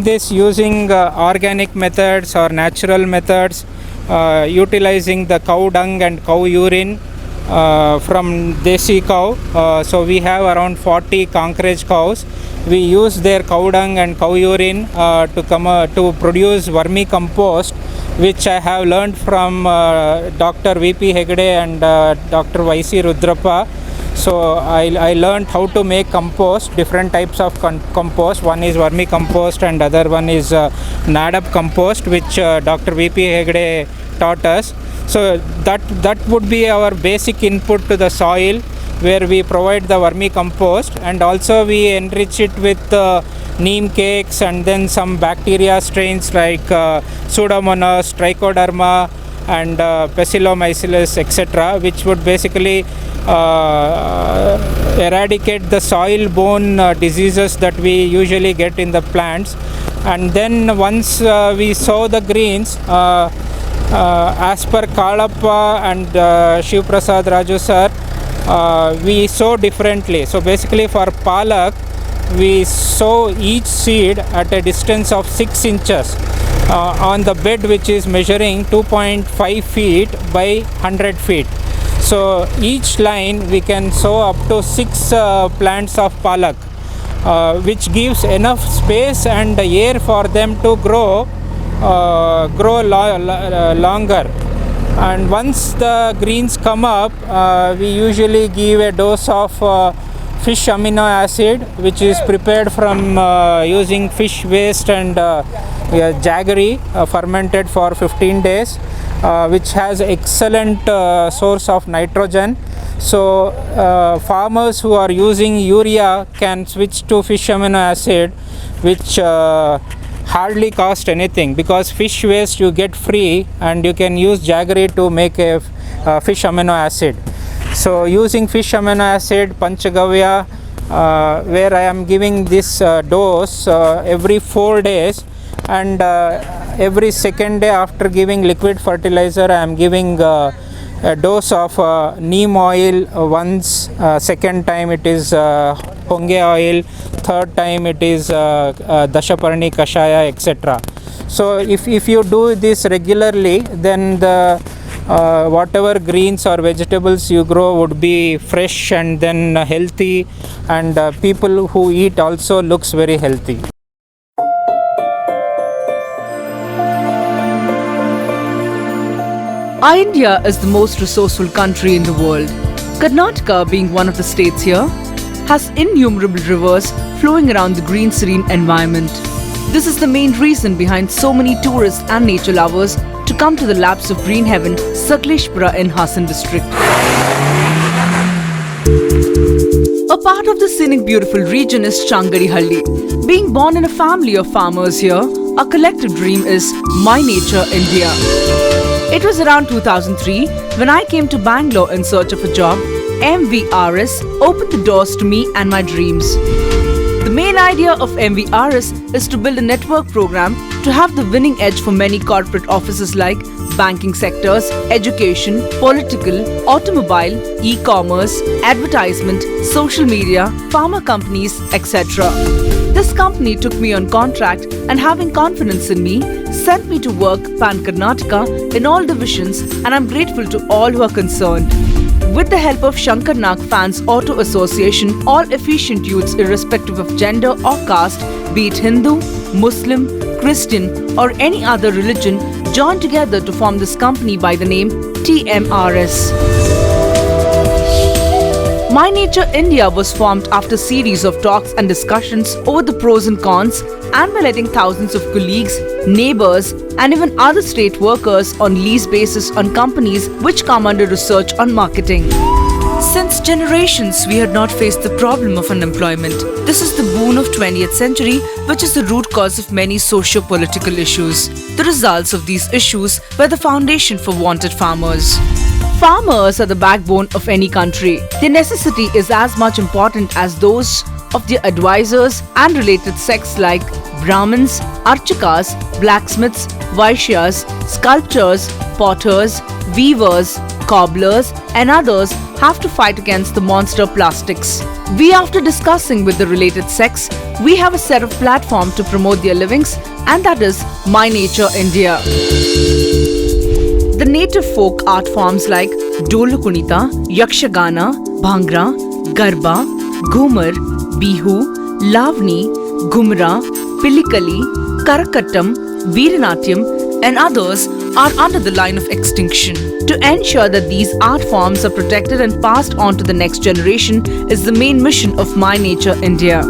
This using organic methods or natural methods, utilizing the cow dung and cow urine from desi cow. So we have around 40 concrete cows. We use their cow dung and cow urine to produce vermicompost, which I have learned from Dr. V.P. Hegde and Dr. Y.C. Rudrappa. So I learned how to make compost, different types of compost. One is vermicompost and other one is NADAP compost, which Dr. V.P. Hegde taught us. So that would be our basic input to the soil, where we provide the vermicompost, and also we enrich it with neem cakes and then some bacteria strains like Pseudomonas, Trichoderma and Bacillomycetes, etc., which would basically eradicate the soil-borne diseases that we usually get in the plants. And then once we sow the greens, as per Kalappa and Shiv Prasad Raju sir, we sow differently. So basically for Palak, we sow each seed at a distance of 6 inches on the bed, which is measuring 2.5 feet by 100 feet. So each line we can sow up to 6 plants of Palak, which gives enough space and air for them to grow longer. And once the greens come up, we usually give a dose of fish amino acid, which is prepared from using fish waste and jaggery fermented for 15 days, which has excellent source of nitrogen. So farmers who are using urea can switch to fish amino acid, which hardly cost anything, because fish waste you get free and you can use jaggery to make a fish amino acid. So using fish amino acid, Panchagavya, where I am giving this dose every 4 days, and every second day after giving liquid fertilizer, I am giving a dose of neem oil once, second time it is honge oil, third time it is Dashaparni Kashaya, etc. So if you do this regularly, then the whatever greens or vegetables you grow would be fresh and then healthy, and people who eat also looks very healthy. Our India is the most resourceful country in the world. Karnataka, being one of the states here, has innumerable rivers flowing around the green serene environment. This is the main reason behind so many tourists and nature lovers to come to the laps of green heaven, Sakleshpura in Hassan district. A part of the scenic beautiful region is Changarihalli. Being born in a family of farmers here, our collective dream is My Nature India. It was around 2003 when I came to Bangalore in search of a job. MVRS opened the doors to me and my dreams. The main idea of MVRS is to build a network program to have the winning edge for many corporate offices like banking sectors, education, political, automobile, e-commerce, advertisement, social media, pharma companies, etc. This company took me on contract and, having confidence in me, sent me to work pan-Karnataka in all divisions, and I'm grateful to all who are concerned. With the help of Shankar Nag Fans Auto Association, all efficient youths irrespective of gender or caste, be it Hindu, Muslim, Christian or any other religion, joined together to form this company by the name TMRS. My Nature India was formed after a series of talks and discussions over the pros and cons, and by letting thousands of colleagues, neighbors and even other state workers on lease basis on companies which come under research on marketing. Since generations, we had not faced the problem of unemployment. This is the boon of 20th century, which is the root cause of many socio-political issues. The results of these issues were the foundation for wanted farmers. Farmers are the backbone of any country. Their necessity is as much important as those of their advisors and related sects like Brahmins, Archakas, blacksmiths, Vaishyas, sculptors, potters, weavers, cobblers, and others have to fight against the monster plastics. After discussing with the related sects, we have a set of platform to promote their livings, and that is My Nature India. The native folk art forms like Dolu Kunita, Yakshagana, Bhangra, Garba, Ghumar, Bihu, Lavani, Ghumra, Pilikali, Karakattam, Veeranatyam, and others are under the line of extinction. To ensure that these art forms are protected and passed on to the next generation is the main mission of My Nature India.